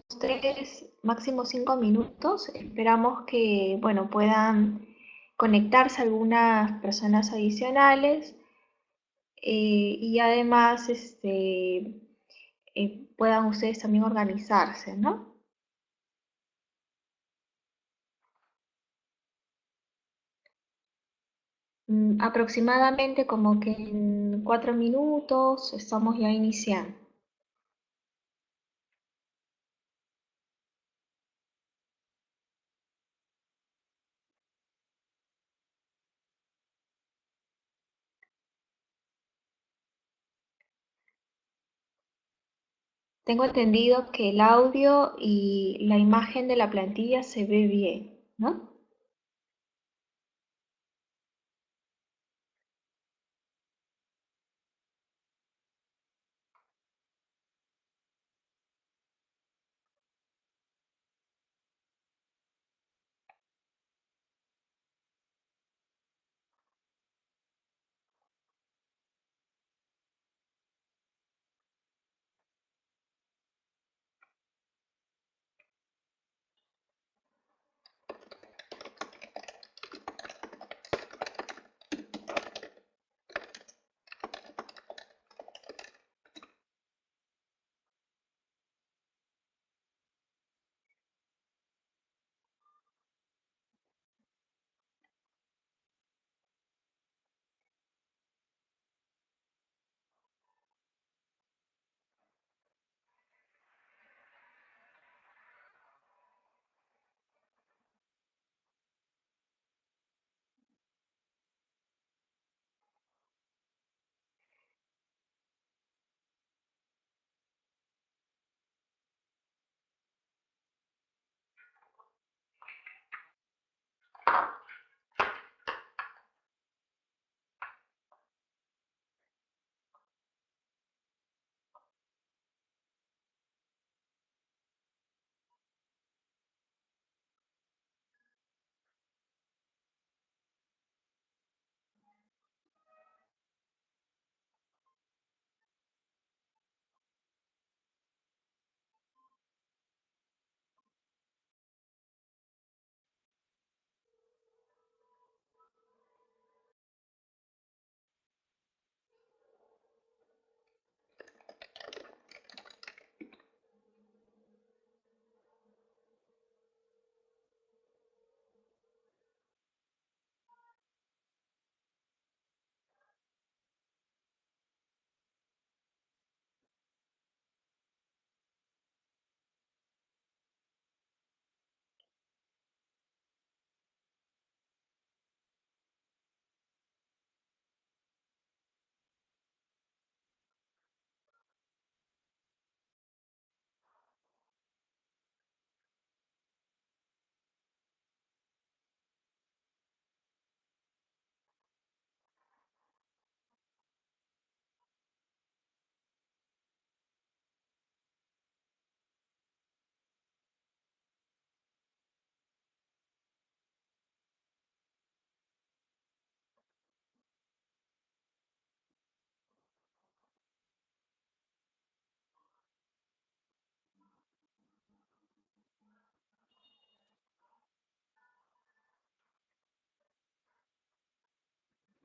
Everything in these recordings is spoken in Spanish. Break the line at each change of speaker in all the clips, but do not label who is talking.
ustedes máximo 5 minutos. Esperamos que, bueno, puedan conectarse algunas personas adicionales y además puedan ustedes también organizarse, ¿no? Aproximadamente como que en 4 minutos estamos ya iniciando. Tengo entendido que el audio y la imagen de la plantilla se ve bien, ¿no?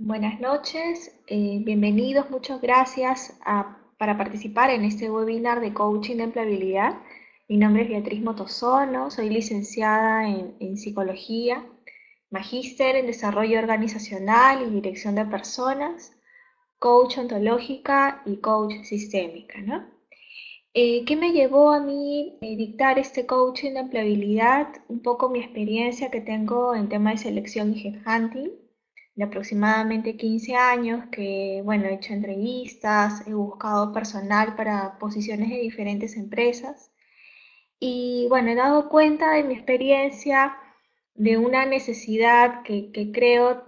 Buenas noches, bienvenidos, muchas gracias para participar en este webinar de coaching de empleabilidad. Mi nombre es Beatriz Motosono, soy licenciada en psicología, magíster en desarrollo organizacional y dirección de personas, coach ontológica y coach sistémica, ¿no? ¿Qué me llevó a mí dictar este coaching de empleabilidad? Un poco mi experiencia que tengo en tema de selección y headhunting de aproximadamente 15 años, que bueno, he hecho entrevistas, he buscado personal para posiciones de diferentes empresas y bueno, he dado cuenta de mi experiencia de una necesidad que creo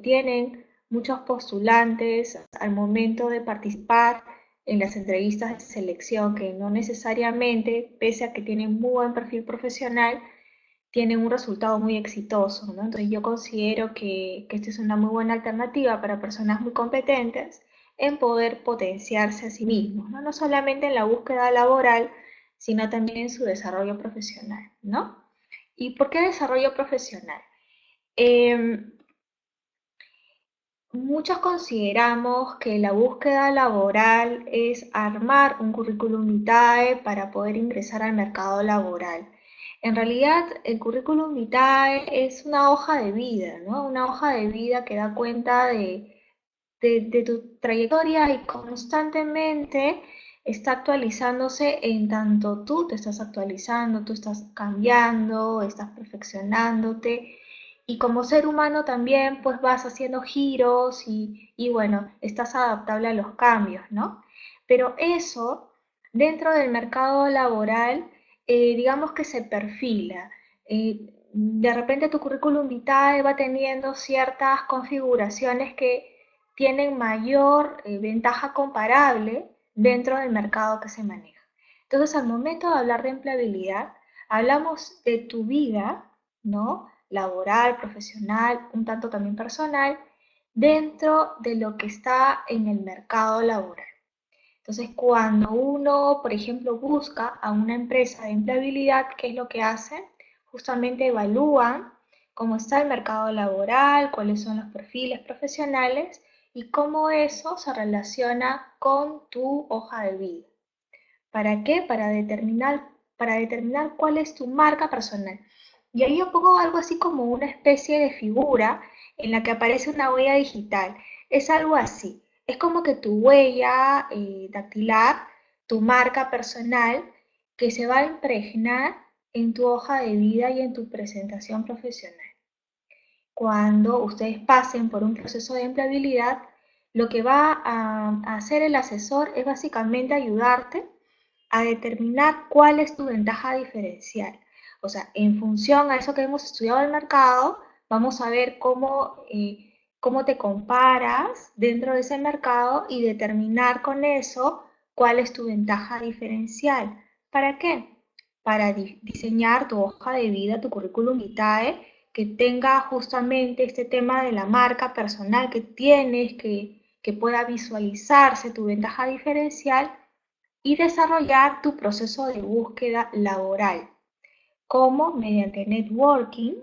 tienen muchos postulantes al momento de participar en las entrevistas de selección, que no necesariamente, pese a que tienen muy buen perfil profesional, tienen un resultado muy exitoso, ¿no? Entonces yo considero que esta es una muy buena alternativa para personas muy competentes en poder potenciarse a sí mismos, ¿no? No solamente en la búsqueda laboral, sino también en su desarrollo profesional, ¿no? ¿Y por qué desarrollo profesional? Em, Muchos consideramos que la búsqueda laboral es armar un currículum vitae para poder ingresar al mercado laboral. En realidad, el currículum vitae es una hoja de vida, ¿no? Una hoja de vida que da cuenta de tu trayectoria y constantemente está actualizándose en tanto tú te estás actualizando, tú estás cambiando, estás perfeccionándote y como ser humano también pues vas haciendo giros y bueno, estás adaptable a los cambios, ¿no? Pero eso dentro del mercado laboral, digamos que se perfila. De repente tu currículum vitae va teniendo ciertas configuraciones que tienen mayor ventaja comparable dentro del mercado que se maneja. Entonces, al momento de hablar de empleabilidad, hablamos de tu vida, ¿no? Laboral, profesional, un tanto también personal, dentro de lo que está en el mercado laboral. Entonces, cuando uno, por ejemplo, busca a una empresa de empleabilidad, ¿qué es lo que hacen? Justamente evalúan cómo está el mercado laboral, cuáles son los perfiles profesionales y cómo eso se relaciona con tu hoja de vida. ¿Para qué? Para determinar cuál es tu marca personal. Y ahí yo pongo algo así como una especie de figura en la que aparece una huella digital. Es algo así. Es como que tu huella dactilar, tu marca personal, que se va a impregnar en tu hoja de vida y en tu presentación profesional. Cuando ustedes pasen por un proceso de empleabilidad, lo que va a hacer el asesor es básicamente ayudarte a determinar cuál es tu ventaja diferencial. O sea, en función a eso que hemos estudiado del mercado, vamos a ver cómo te comparas dentro de ese mercado y determinar con eso cuál es tu ventaja diferencial. ¿Para qué? Para diseñar tu hoja de vida, tu currículum vitae, que tenga justamente este tema de la marca personal que tienes, que pueda visualizarse tu ventaja diferencial y desarrollar tu proceso de búsqueda laboral, como mediante networking,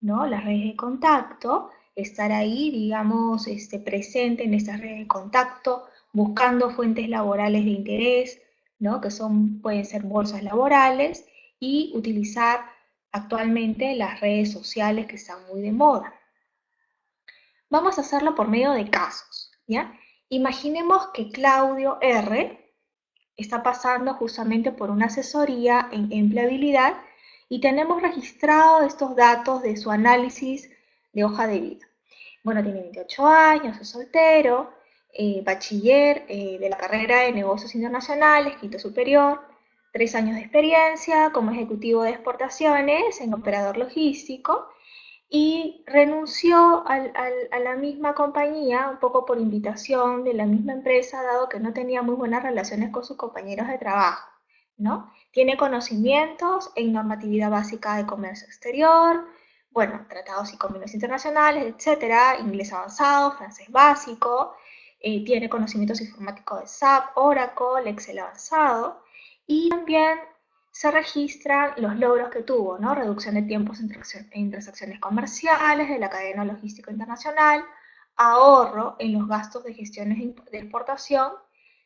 ¿no? Las redes de contacto, estar ahí, digamos, presente en estas redes de contacto, buscando fuentes laborales de interés, ¿no? Que pueden ser bolsas laborales y utilizar actualmente las redes sociales que están muy de moda. Vamos a hacerlo por medio de casos, ¿ya? Imaginemos que Claudio R está pasando justamente por una asesoría en empleabilidad y tenemos registrado estos datos de su análisis de hoja de vida. Bueno, tiene 28 años, es soltero, bachiller de la carrera de negocios internacionales, quinto superior, 3 años de experiencia como ejecutivo de exportaciones en operador logístico y renunció a la misma compañía, un poco por invitación de la misma empresa, dado que no tenía muy buenas relaciones con sus compañeros de trabajo, ¿no? Tiene conocimientos en normatividad básica de comercio exterior, bueno, tratados y convenios internacionales, etcétera, inglés avanzado, francés básico, tiene conocimientos informáticos de SAP, Oracle, Excel avanzado, y también se registran los logros que tuvo, ¿no? Reducción de tiempos en transacciones comerciales de la cadena logística internacional, ahorro en los gastos de gestiones de exportación,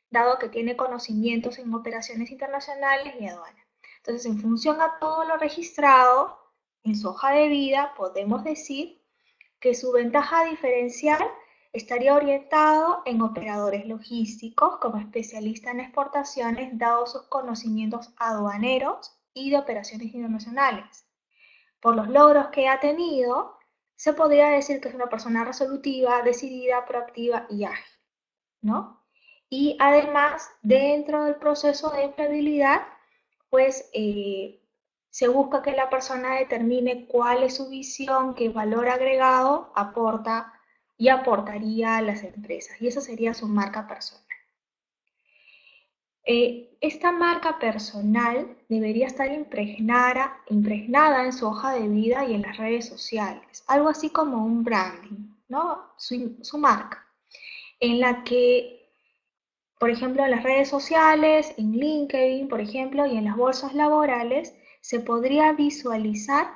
dado que tiene conocimientos en operaciones internacionales y aduanas. Entonces, en función a todo lo registrado en su hoja de vida, podemos decir que su ventaja diferencial estaría orientado en operadores logísticos como especialista en exportaciones, dados sus conocimientos aduaneros y de operaciones internacionales. Por los logros que ha tenido, se podría decir que es una persona resolutiva, decidida, proactiva y ágil, ¿no? Y además, dentro del proceso de empleabilidad, pues se busca que la persona determine cuál es su visión, qué valor agregado aporta y aportaría a las empresas. Y esa sería su marca personal. Esta marca personal debería estar impregnada en su hoja de vida y en las redes sociales, algo así como un branding, ¿no? Su marca, en la que Por ejemplo, en las redes sociales, en LinkedIn, por ejemplo, y en las bolsas laborales, se podría visualizar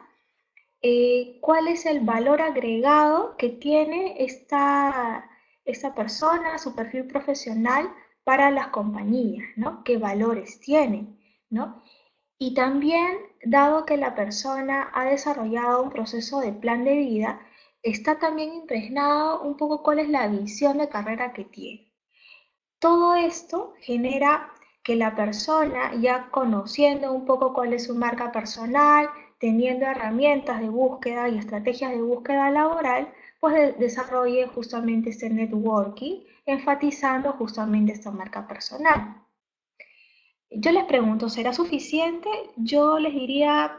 cuál es el valor agregado que tiene esta persona, su perfil profesional para las compañías, ¿no? ¿Qué valores tiene, ¿no? Y también, dado que la persona ha desarrollado un proceso de plan de vida, está también impregnado un poco cuál es la visión de carrera que tiene. Todo esto genera que la persona, ya conociendo un poco cuál es su marca personal, teniendo herramientas de búsqueda y estrategias de búsqueda laboral, pues desarrolle justamente este networking, enfatizando justamente esta marca personal. Yo les pregunto, ¿será suficiente? Yo les diría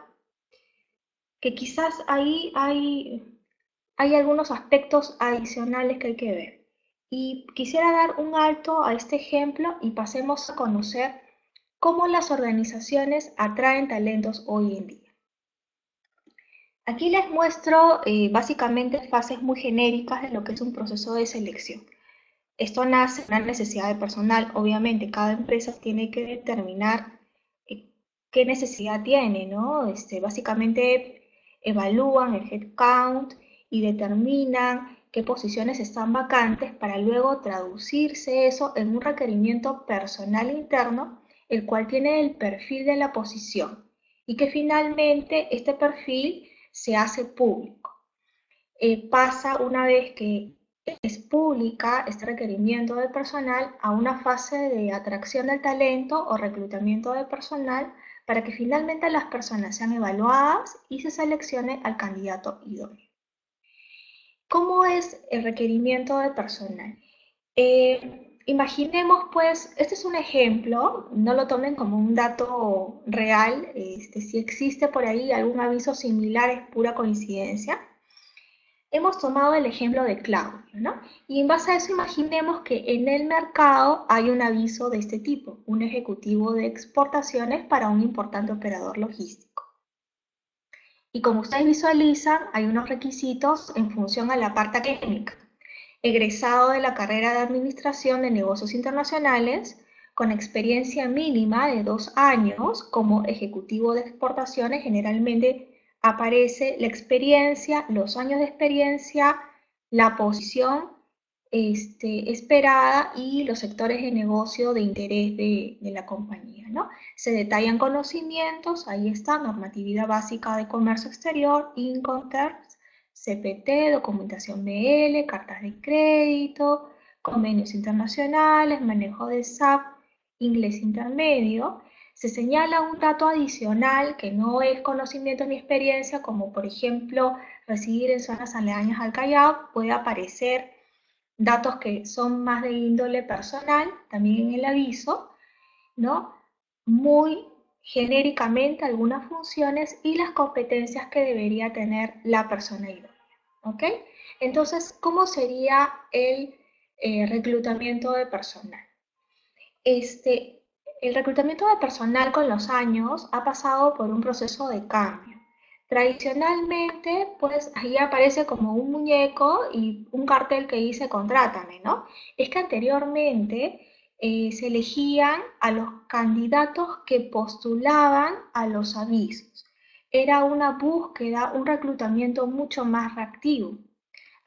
que quizás ahí hay algunos aspectos adicionales que hay que ver. Y quisiera dar un alto a este ejemplo y pasemos a conocer cómo las organizaciones atraen talentos hoy en día. Aquí les muestro básicamente fases muy genéricas de lo que es un proceso de selección. Esto nace de una necesidad de personal. Obviamente, cada empresa tiene que determinar qué necesidad tiene, ¿no? Básicamente evalúan el headcount y determinan qué posiciones están vacantes para luego traducirse eso en un requerimiento personal interno, el cual tiene el perfil de la posición y que finalmente este perfil se hace público. Pasa una vez que es pública este requerimiento de personal a una fase de atracción del talento o reclutamiento de personal para que finalmente las personas sean evaluadas y se seleccione al candidato idóneo. ¿Cómo es el requerimiento de personal? Imaginemos pues, este es un ejemplo, no lo tomen como un dato real, si existe por ahí algún aviso similar es pura coincidencia. Hemos tomado el ejemplo de Claudio, ¿no? Y en base a eso imaginemos que en el mercado hay un aviso de este tipo, un ejecutivo de exportaciones para un importante operador logístico. Y como ustedes visualizan, hay unos requisitos en función a la parte académica. Egresado de la carrera de Administración de Negocios Internacionales, con experiencia mínima de 2 años como ejecutivo de exportaciones, generalmente aparece la experiencia, los años de experiencia, la posición esperada y los sectores de negocio de interés de la compañía, ¿no? Se detallan conocimientos, ahí está, normatividad básica de comercio exterior, Incoterms, CPT, documentación BL, cartas de crédito, convenios internacionales, manejo de SAP, inglés intermedio. Se señala un dato adicional que no es conocimiento ni experiencia, como por ejemplo residir en zonas aledañas al Callao, puede aparecer datos que son más de índole personal, también en el aviso, ¿no? Muy genéricamente algunas funciones y las competencias que debería tener la persona idónea, ¿ok? Entonces, ¿cómo sería el reclutamiento de personal? Este, el reclutamiento de personal con los años ha pasado por un proceso de cambio. Tradicionalmente, pues ahí aparece como un muñeco y un cartel que dice contrátame, ¿no? Es que anteriormente se elegían a los candidatos que postulaban a los avisos. Era una búsqueda, un reclutamiento mucho más reactivo.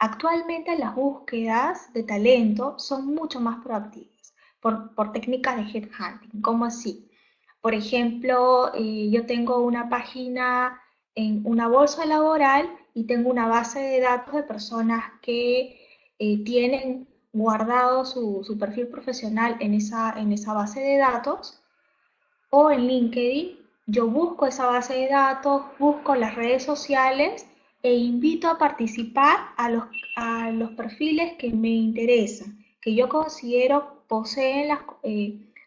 Actualmente las búsquedas de talento son mucho más proactivas por técnicas de headhunting. ¿Cómo así? Por ejemplo, yo tengo una página en una bolsa laboral y tengo una base de datos de personas que tienen guardado su perfil profesional en esa base de datos, o en LinkedIn. Yo busco esa base de datos, busco las redes sociales e invito a participar a los perfiles que me interesan, que yo considero poseen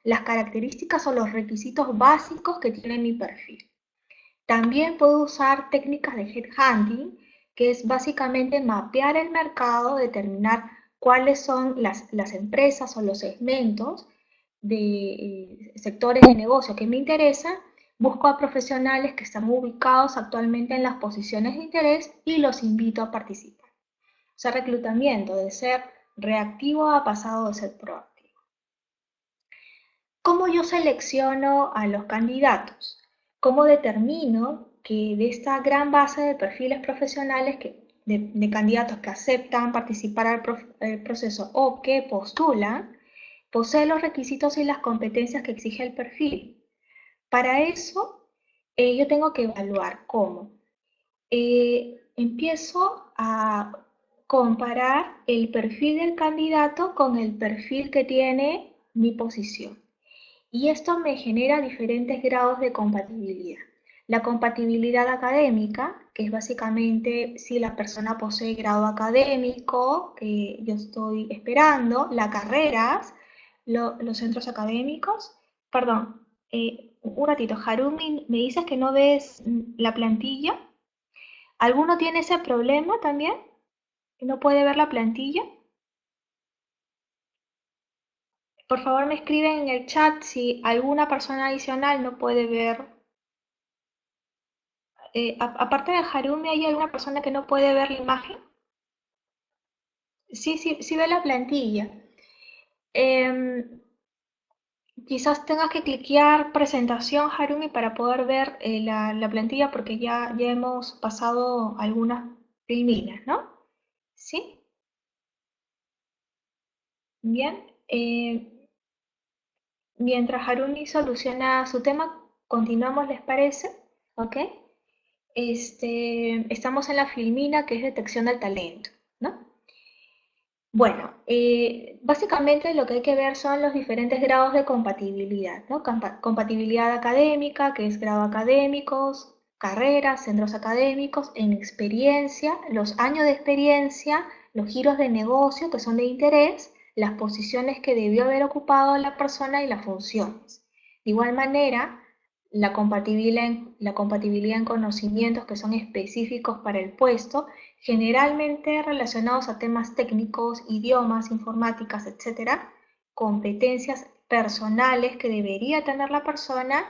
las características o los requisitos básicos que tiene mi perfil. También puedo usar técnicas de headhunting, que es básicamente mapear el mercado, determinar cuáles son las empresas o los segmentos de sectores de negocio que me interesan, busco a profesionales que están ubicados actualmente en las posiciones de interés y los invito a participar. O sea, reclutamiento de ser reactivo ha pasado de ser proactivo. ¿Cómo yo selecciono a los candidatos? ¿Cómo determino que de esta gran base de perfiles profesionales de candidatos que aceptan participar al proceso o que postulan, posee los requisitos y las competencias que exige el perfil? Para eso, yo tengo que evaluar cómo. Empiezo a comparar el perfil del candidato con el perfil que tiene mi posición. Y esto me genera diferentes grados de compatibilidad. La compatibilidad académica, que es básicamente si la persona posee grado académico que yo estoy esperando, las carreras, los centros académicos. Perdón, un ratito, Harumi, ¿me dices que no ves la plantilla? ¿Alguno tiene ese problema también? ¿No puede ver la plantilla? Por favor, me escriben en el chat si alguna persona adicional no puede ver. Aparte de Harumi, ¿hay alguna persona que no puede ver la imagen? Sí, sí, sí ve la plantilla. Em, Quizás tengas que cliquear presentación, Harumi, para poder ver la plantilla porque ya hemos pasado algunas filminas, ¿no? ¿Sí? Bien. Mientras Harumi soluciona su tema, continuamos, ¿les parece? ¿Ok? Estamos en la filmina que es detección del talento, ¿no? Bueno, básicamente lo que hay que ver son los diferentes grados de compatibilidad, ¿no? Compatibilidad académica, que es grado académicos, carreras, centros académicos, en experiencia, los años de experiencia, los giros de negocio que son de interés, las posiciones que debió haber ocupado la persona y las funciones. De igual manera, la compatibilidad en conocimientos que son específicos para el puesto, generalmente relacionados a temas técnicos, idiomas, informáticas, etcétera, competencias personales que debería tener la persona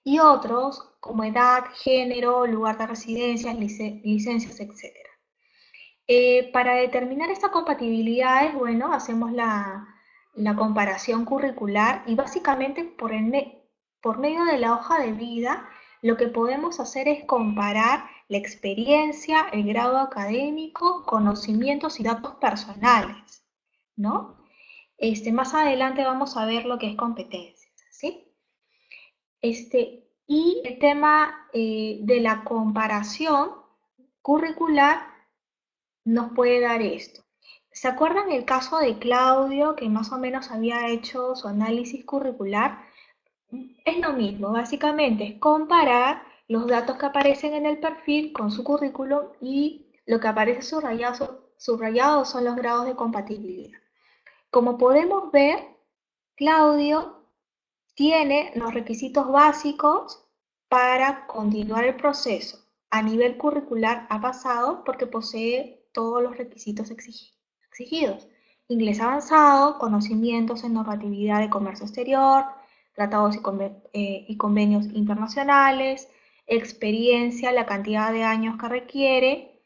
y otros como edad, género, lugar de residencia, licencias, etcétera. Para determinar esta compatibilidad, bueno, hacemos la comparación curricular y básicamente por medio de la hoja de vida lo que podemos hacer es comparar la experiencia, el grado académico, conocimientos y datos personales, ¿no? Más adelante vamos a ver lo que es competencias, ¿sí? Y el tema de la comparación curricular nos puede dar esto. ¿Se acuerdan el caso de Claudio, que más o menos había hecho su análisis curricular? Es lo mismo, básicamente es comparar los datos que aparecen en el perfil con su currículum y lo que aparece subrayado son los grados de compatibilidad. Como podemos ver, Claudio tiene los requisitos básicos para continuar el proceso. A nivel curricular ha pasado porque posee todos los requisitos exigidos. Inglés avanzado, conocimientos en normatividad de comercio exterior, tratados y convenios internacionales, experiencia, la cantidad de años que requiere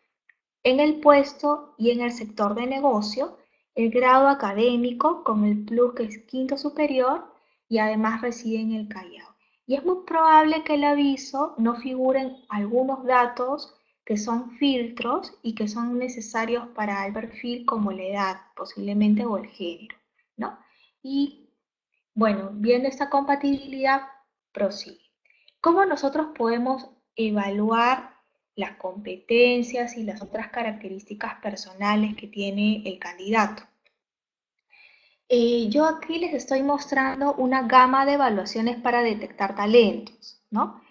en el puesto y en el sector de negocio, el grado académico con el plus que es quinto superior y además reside en el Callao. Y es muy probable que el aviso no figuren algunos datos que son filtros y que son necesarios para el perfil como la edad posiblemente o el género, ¿no? Y bueno, viendo esta compatibilidad, prosigue. ¿Cómo nosotros podemos evaluar las competencias y las otras características personales que tiene el candidato? Yo aquí les estoy mostrando una gama de evaluaciones para detectar talentos, ¿no?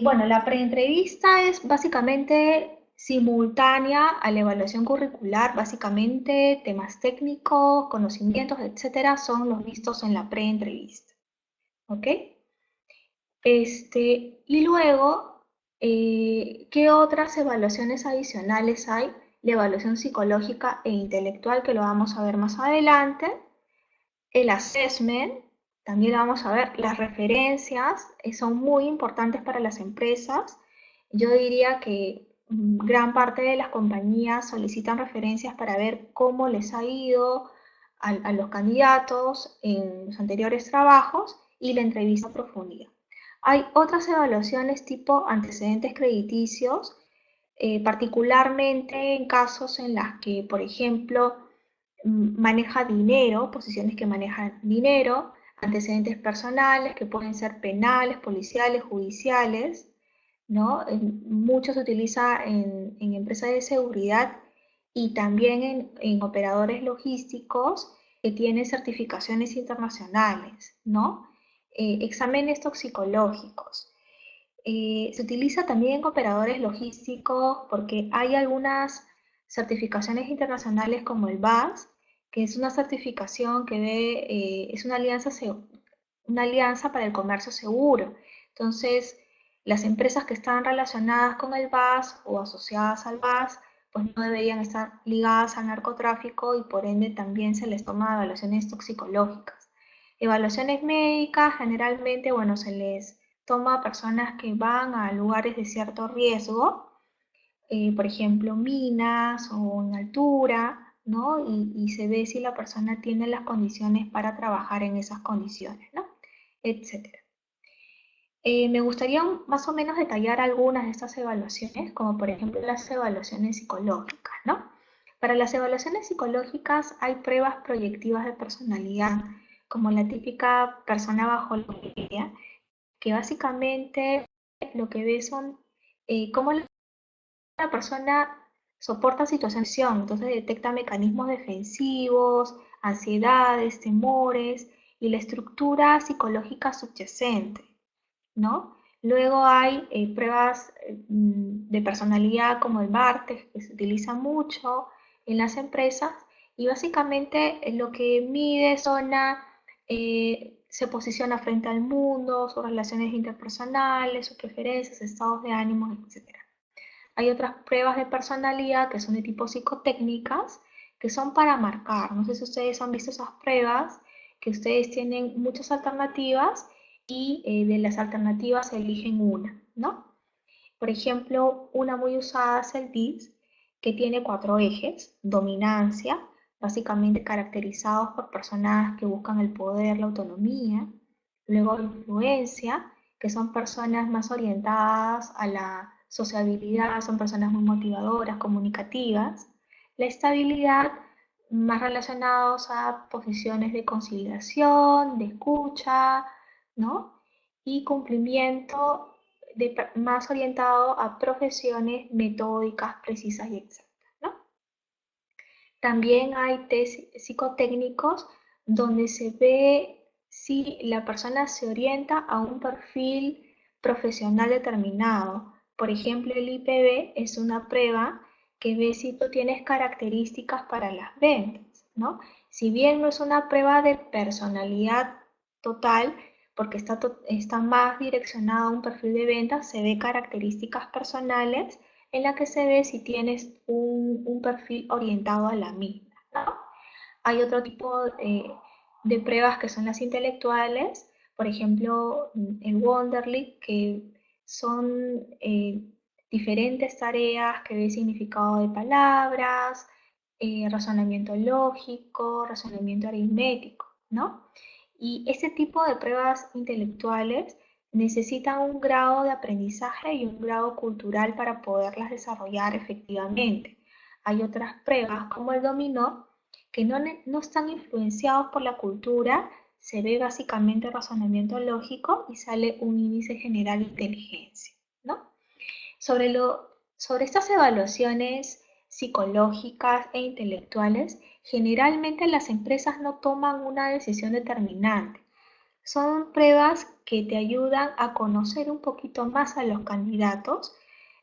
Bueno, la preentrevista es básicamente simultánea a la evaluación curricular, básicamente temas técnicos, conocimientos, etcétera, son los vistos en la preentrevista, ¿ok? Y luego, ¿qué otras evaluaciones adicionales hay? La evaluación psicológica e intelectual, que lo vamos a ver más adelante. El assessment, también lo vamos a ver. Las referencias son muy importantes para las empresas. Yo diría que gran parte de las compañías solicitan referencias para ver cómo les ha ido a los candidatos en los anteriores trabajos y la entrevista a profundidad. Hay otras evaluaciones tipo antecedentes crediticios, particularmente en casos en las que, por ejemplo, maneja dinero, posiciones que manejan dinero, antecedentes personales que pueden ser penales, policiales, judiciales, ¿no? Mucho se utiliza en empresas de seguridad y también en operadores logísticos que tienen certificaciones internacionales, ¿no? Exámenes toxicológicos. Se utiliza también en operadores logísticos porque hay algunas certificaciones internacionales como el BAS, que es una certificación que es una alianza para el comercio seguro. Entonces, las empresas que están relacionadas con el BAS o asociadas al BAS, pues no deberían estar ligadas al narcotráfico y por ende también se les toma evaluaciones toxicológicas. Evaluaciones médicas, generalmente, bueno, se les toma a personas que van a lugares de cierto riesgo, por ejemplo, minas o en altura, ¿no? Y se ve si la persona tiene las condiciones para trabajar en esas condiciones, ¿no? Etcétera. Me gustaría más o menos detallar algunas de estas evaluaciones, como por ejemplo las evaluaciones psicológicas, ¿no? Para las evaluaciones psicológicas hay pruebas proyectivas de personalidad, como la típica persona bajo la media, que básicamente lo que ve son cómo la persona soporta situaciones de tensión, entonces detecta mecanismos defensivos, ansiedades, temores y la estructura psicológica subyacente, ¿no? Luego hay pruebas de personalidad como el Bartes, que se utiliza mucho en las empresas y básicamente lo que mide es se posiciona frente al mundo, sus relaciones interpersonales, sus preferencias, estados de ánimo, etc. Hay otras pruebas de personalidad que son de tipo psicotécnicas, que son para marcar. No sé si ustedes han visto esas pruebas, que ustedes tienen muchas alternativas y de las alternativas eligen una, ¿no? Por ejemplo, una muy usada es el DISC, que tiene 4 ejes: dominancia, básicamente caracterizados por personas que buscan el poder, la autonomía; luego influencia, que son personas más orientadas a la sociabilidad, son personas muy motivadoras, comunicativas; la estabilidad, más relacionados a posiciones de conciliación, de escucha, ¿no? Y cumplimiento, más orientado a profesiones metódicas, precisas y exactas, ¿no? También hay test psicotécnicos donde se ve si la persona se orienta a un perfil profesional determinado. Por ejemplo, el IPB es una prueba que ve si tú tienes características para las ventas, ¿no? Si bien no es una prueba de personalidad total, porque está más direccionado a un perfil de ventas, se ve características personales en la que se ve si tienes un perfil orientado a la misma, ¿no? Hay otro tipo de pruebas que son las intelectuales, por ejemplo, el Wonderlic, que son diferentes tareas que ve significado de palabras, razonamiento lógico, razonamiento aritmético, ¿no? Y este tipo de pruebas intelectuales necesitan un grado de aprendizaje y un grado cultural para poderlas desarrollar efectivamente. Hay otras pruebas como el dominó que no están influenciados por la cultura, se ve básicamente razonamiento lógico y sale un índice general de inteligencia, ¿no? Sobre estas evaluaciones psicológicas e intelectuales, generalmente las empresas no toman una decisión determinante. Son pruebas que te ayudan a conocer un poquito más a los candidatos.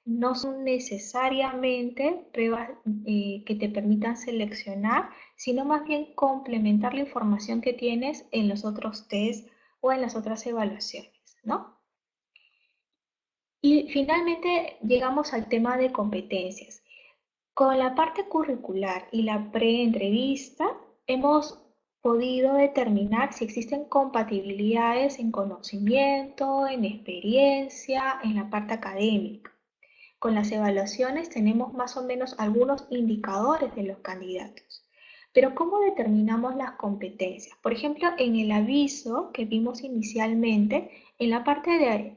No son necesariamente pruebas que te permitan seleccionar, sino más bien complementar la información que tienes en los otros test o en las otras evaluaciones, ¿no? Y finalmente llegamos al tema de competencias. Con la parte curricular y la preentrevista hemos podido determinar si existen compatibilidades en conocimiento, en experiencia, en la parte académica. Con las evaluaciones tenemos más o menos algunos indicadores de los candidatos. Pero ¿cómo determinamos las competencias? Por ejemplo, en el aviso que vimos inicialmente, en la parte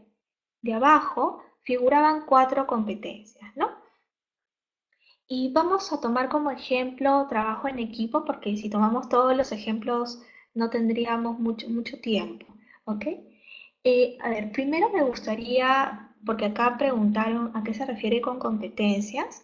de abajo figuraban 4 competencias, ¿no? Y vamos a tomar como ejemplo trabajo en equipo, porque si tomamos todos los ejemplos no tendríamos mucho tiempo, ¿ok? A ver, primero me gustaría, porque acá preguntaron a qué se refiere con competencias.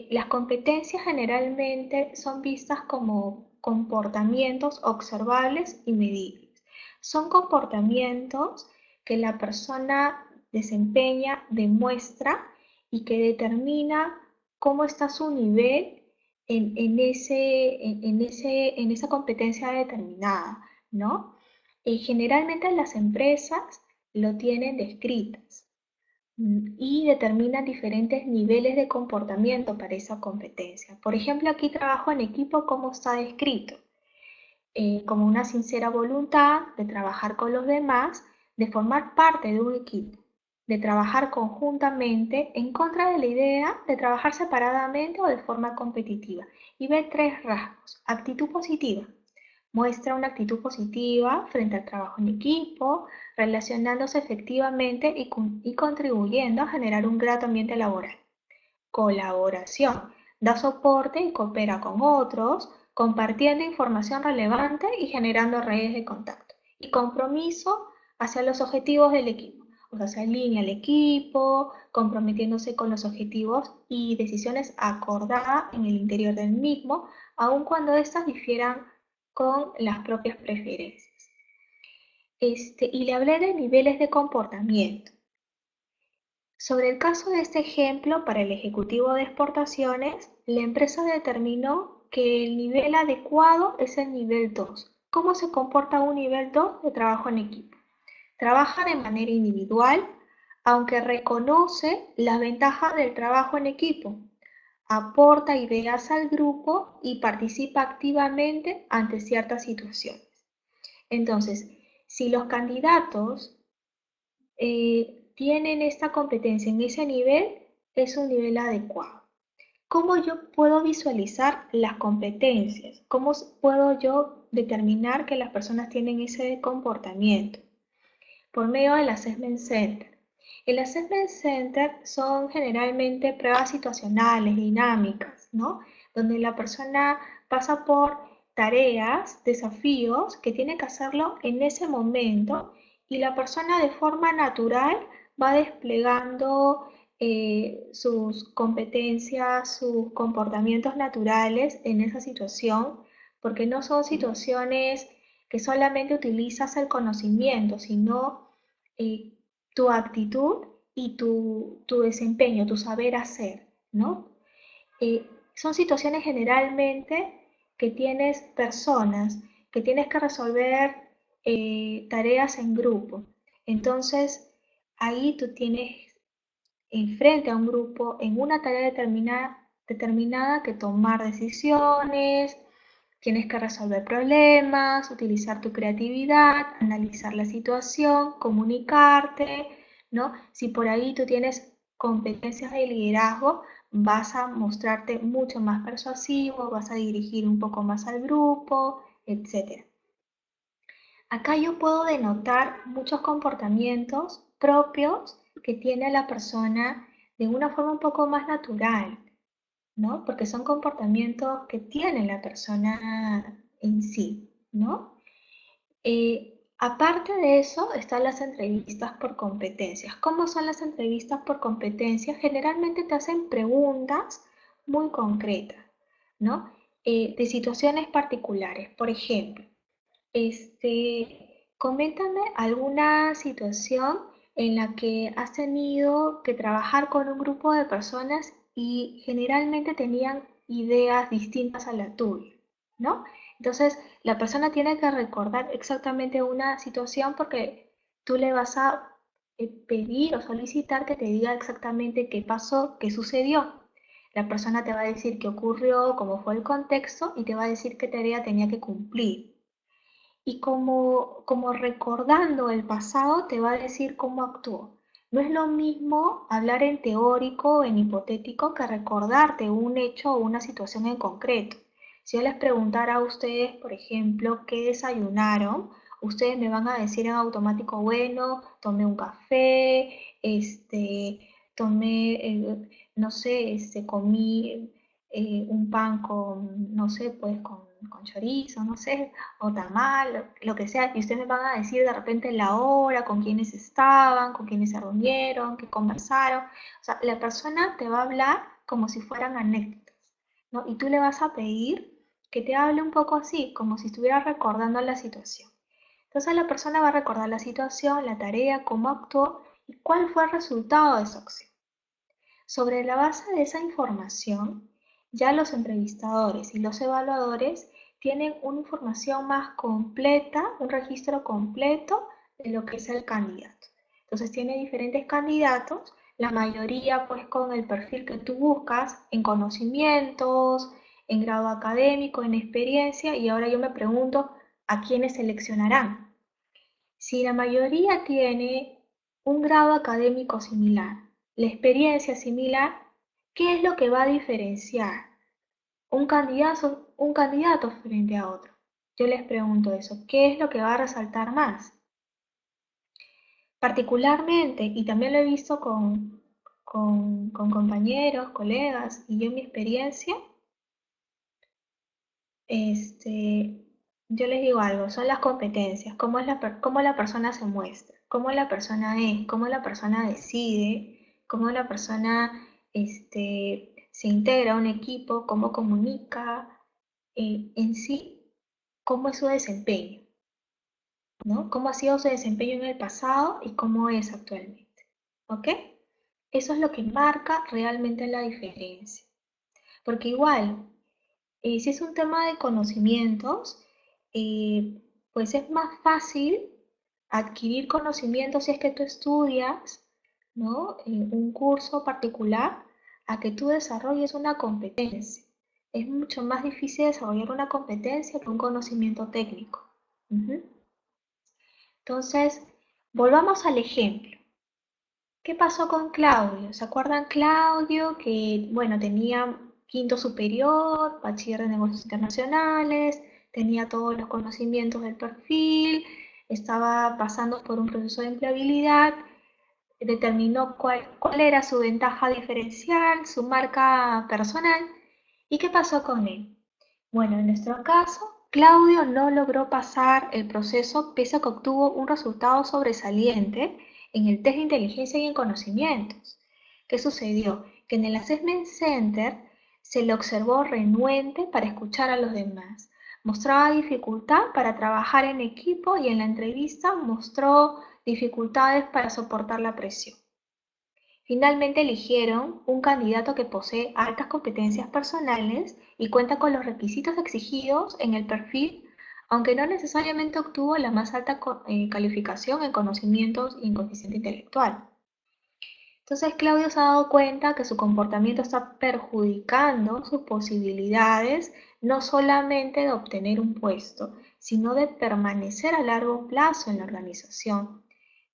Las competencias generalmente son vistas como comportamientos observables y medibles. Son comportamientos que la persona desempeña, demuestra y que determina cómo está su nivel en esa competencia determinada, ¿no? Generalmente las empresas lo tienen descritas y determinan diferentes niveles de comportamiento para esa competencia. Por ejemplo, aquí trabajo en equipo, ¿cómo está descrito? Como una sincera voluntad de trabajar con los demás, de formar parte de un equipo, de trabajar conjuntamente en contra de la idea de trabajar separadamente o de forma competitiva. Y ve 3 rasgos. Actitud positiva. Muestra una actitud positiva frente al trabajo en equipo, relacionándose efectivamente y contribuyendo a generar un grato ambiente laboral. Colaboración. Da soporte y coopera con otros, compartiendo información relevante y generando redes de contacto. Y compromiso hacia los objetivos del equipo. O sea, se alinea al equipo, comprometiéndose con los objetivos y decisiones acordadas en el interior del mismo, aun cuando éstas difieran con las propias preferencias. Y le hablé de niveles de comportamiento. Sobre el caso de este ejemplo, para el ejecutivo de exportaciones, la empresa determinó que el nivel adecuado es el nivel 2. ¿Cómo se comporta un nivel 2 de trabajo en equipo? Trabaja de manera individual, aunque reconoce las ventajas del trabajo en equipo. Aporta ideas al grupo y participa activamente ante ciertas situaciones. Entonces, si los candidatos tienen esta competencia en ese nivel, es un nivel adecuado. ¿Cómo yo puedo visualizar las competencias? ¿Cómo puedo yo determinar que las personas tienen ese comportamiento? Por medio del Assessment Center. El Assessment Center son generalmente pruebas situacionales, dinámicas, ¿no? Donde la persona pasa por tareas, desafíos que tiene que hacerlo en ese momento y la persona de forma natural va desplegando sus competencias, sus comportamientos naturales en esa situación, porque no son situaciones que solamente utilizas el conocimiento, sino eh, tu actitud y tu desempeño, tu saber hacer, ¿no? Son situaciones generalmente que tienes personas, que tienes que resolver tareas en grupo. Entonces, ahí tú tienes enfrente a un grupo en una tarea determinada que tomar decisiones, tienes que resolver problemas, utilizar tu creatividad, analizar la situación, comunicarte, ¿no? Si por ahí tú tienes competencias de liderazgo, vas a mostrarte mucho más persuasivo, vas a dirigir un poco más al grupo, etc. Acá yo puedo denotar muchos comportamientos propios que tiene la persona de una forma un poco más natural, ¿no? Porque son comportamientos que tiene la persona en sí, ¿no? Aparte de eso, están las entrevistas por competencias. ¿Cómo son las entrevistas por competencias? Generalmente te hacen preguntas muy concretas, ¿no? De situaciones particulares. Por ejemplo, coméntame alguna situación en la que has tenido que trabajar con un grupo de personas y generalmente tenían ideas distintas a la tuya, ¿no? Entonces, la persona tiene que recordar exactamente una situación porque tú le vas a pedir o solicitar que te diga exactamente qué pasó, qué sucedió. La persona te va a decir qué ocurrió, cómo fue el contexto y te va a decir qué tarea tenía que cumplir. Y como recordando el pasado te va a decir cómo actuó. No es lo mismo hablar en teórico o en hipotético que recordarte un hecho o una situación en concreto. Si yo les preguntara a ustedes, por ejemplo, qué desayunaron, ustedes me van a decir en automático, bueno, tomé un café, tomé, no sé, comí un pan con, no sé, pues con chorizo, no sé, o tamal, lo que sea, y ustedes me van a decir de repente la hora, con quiénes estaban, con quiénes se reunieron, qué conversaron. O sea, la persona te va a hablar como si fueran anécdotas, ¿no? Y tú le vas a pedir que te hable un poco así, como si estuviera recordando la situación. Entonces la persona va a recordar la situación, la tarea, cómo actuó y cuál fue el resultado de esa acción. Sobre la base de esa información, ya los entrevistadores y los evaluadores tienen una información más completa, un registro completo de lo que es el candidato. Entonces tiene diferentes candidatos, la mayoría pues con el perfil que tú buscas en conocimientos, en grado académico, en experiencia, y ahora yo me pregunto a quiénes seleccionarán. Si la mayoría tiene un grado académico similar, la experiencia similar, ¿qué es lo que va a diferenciar un candidato frente a otro? Yo les pregunto eso, ¿qué es lo que va a resaltar más? Particularmente, y también lo he visto con compañeros, colegas, y yo en mi experiencia, Este, yo les digo algo, son las competencias, cómo la persona se muestra, cómo la persona es, cómo la persona decide, cómo la persona se integra a un equipo, cómo comunica, en sí, cómo es su desempeño, ¿no? Cómo ha sido su desempeño en el pasado y cómo es actualmente, ¿ok? Eso es lo que marca realmente la diferencia, porque igual, si es un tema de conocimientos, pues es más fácil adquirir conocimientos si es que tú estudias, ¿no? Un curso particular a que tú desarrolles una competencia. Es mucho más difícil desarrollar una competencia que un conocimiento técnico. Ujú. Entonces, volvamos al ejemplo. ¿Qué pasó con Claudio? ¿Se acuerdan Claudio que, bueno, tenía quinto superior, bachiller de negocios internacionales, tenía todos los conocimientos del perfil, estaba pasando por un proceso de empleabilidad, determinó cuál era su ventaja diferencial, su marca personal? ¿Y qué pasó con él? Bueno, en nuestro caso, Claudio no logró pasar el proceso pese a que obtuvo un resultado sobresaliente en el test de inteligencia y en conocimientos. ¿Qué sucedió? Que en el Assessment Center se le observó renuente para escuchar a los demás. Mostraba dificultad para trabajar en equipo y en la entrevista mostró dificultades para soportar la presión. Finalmente eligieron un candidato que posee altas competencias personales y cuenta con los requisitos exigidos en el perfil, aunque no necesariamente obtuvo la más alta calificación en conocimientos y en coeficiente intelectual. Entonces Claudio se ha dado cuenta que su comportamiento está perjudicando sus posibilidades no solamente de obtener un puesto, sino de permanecer a largo plazo en la organización,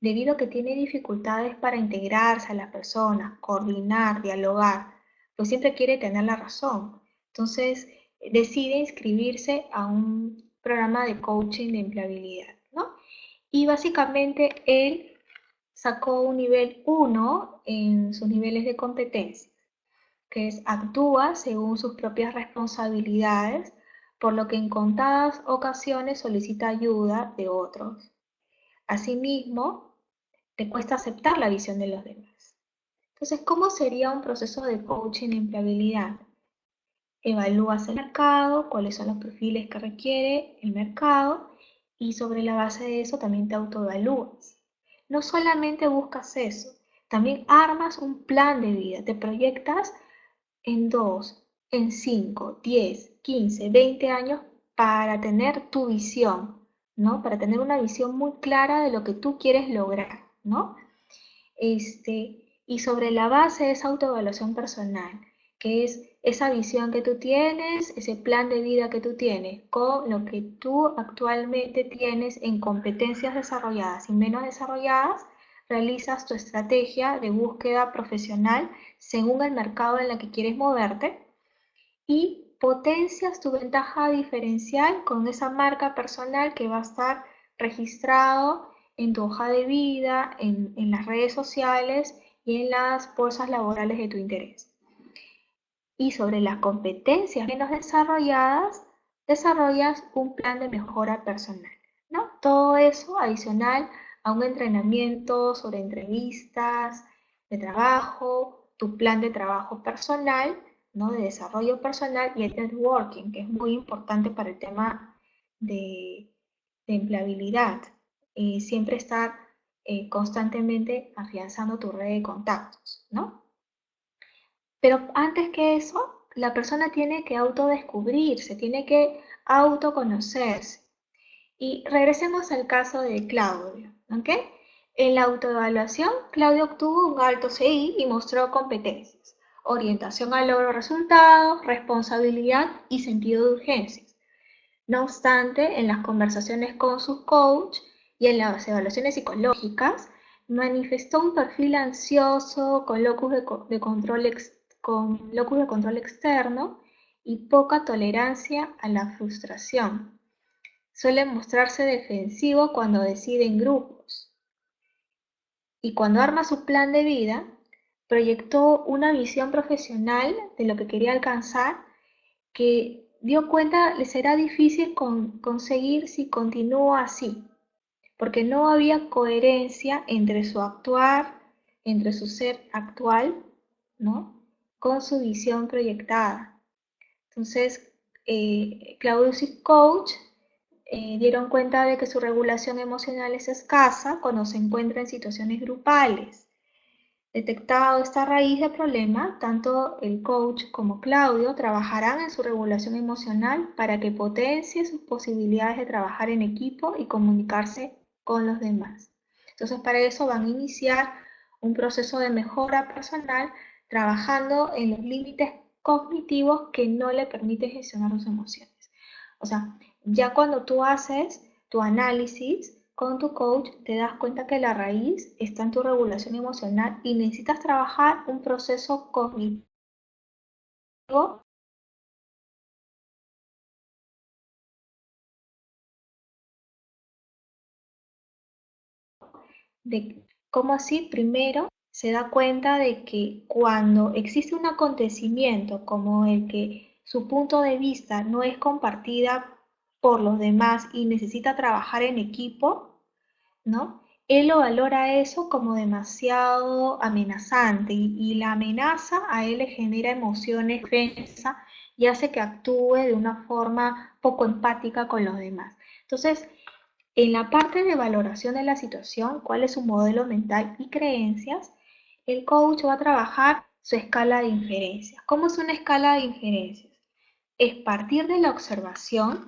debido a que tiene dificultades para integrarse a las personas, coordinar, dialogar, pues siempre quiere tener la razón. Entonces decide inscribirse a un programa de coaching de empleabilidad, ¿no? Y básicamente él sacó un nivel 1 en sus niveles de competencia, que es actúa según sus propias responsabilidades, por lo que en contadas ocasiones solicita ayuda de otros. Asimismo, le cuesta aceptar la visión de los demás. Entonces, ¿cómo sería un proceso de coaching de empleabilidad? Evalúas el mercado, cuáles son los perfiles que requiere el mercado y sobre la base de eso también te autoevalúas. No solamente buscas eso, también armas un plan de vida, te proyectas en 2, en 5, 10, 15, 20 años para tener tu visión, ¿no? Para tener una visión muy clara de lo que tú quieres lograr, ¿no? Y sobre la base de esa autoevaluación personal, que es esa visión que tú tienes, ese plan de vida que tú tienes, con lo que tú actualmente tienes en competencias desarrolladas y menos desarrolladas, realizas tu estrategia de búsqueda profesional según el mercado en el que quieres moverte y potencias tu ventaja diferencial con esa marca personal que va a estar registrado en tu hoja de vida, en las redes sociales y en las bolsas laborales de tu interés. Y sobre las competencias menos desarrolladas, desarrollas un plan de mejora personal, ¿no? Todo eso adicional a un entrenamiento sobre entrevistas de trabajo, tu plan de trabajo personal, ¿no? De desarrollo personal y el networking, que es muy importante para el tema de, de empleabilidad. Siempre estar constantemente afianzando tu red de contactos, ¿no? Pero antes que eso, la persona tiene que autodescubrirse, tiene que autoconocerse. Y regresemos al caso de Claudio, ¿ok? En la autoevaluación, Claudio obtuvo un alto CI y mostró competencias, orientación al logro de resultados, responsabilidad y sentido de urgencias. No obstante, en las conversaciones con su coach y en las evaluaciones psicológicas, manifestó un perfil ansioso con locus de control externo y poca tolerancia a la frustración. Suele mostrarse defensivo cuando decide en grupos. Y cuando arma su plan de vida, proyectó una visión profesional de lo que quería alcanzar que dio cuenta le será difícil conseguir si continúa así, porque no había coherencia entre su actuar, entre su ser actual, ¿no? Con su visión proyectada. Entonces, Claudius y Coach dieron cuenta de que su regulación emocional es escasa cuando se encuentra en situaciones grupales. Detectado esta raíz del problema, tanto el coach como Claudio trabajarán en su regulación emocional para que potencie sus posibilidades de trabajar en equipo y comunicarse con los demás. Entonces, para eso van a iniciar un proceso de mejora personal trabajando en los límites cognitivos que no le permiten gestionar sus emociones. O sea, ya cuando tú haces tu análisis con tu coach, te das cuenta que la raíz está en tu regulación emocional y necesitas trabajar un proceso cognitivo de cómo así primero se da cuenta de que cuando existe un acontecimiento como el que su punto de vista no es compartida por los demás y necesita trabajar en equipo, ¿no? Él lo valora eso como demasiado amenazante y la amenaza a él le genera emociones, defensa y hace que actúe de una forma poco empática con los demás. Entonces, en la parte de valoración de la situación, cuál es su modelo mental y creencias, el coach va a trabajar su escala de inferencias. ¿Cómo es una escala de inferencias? Es partir de la observación,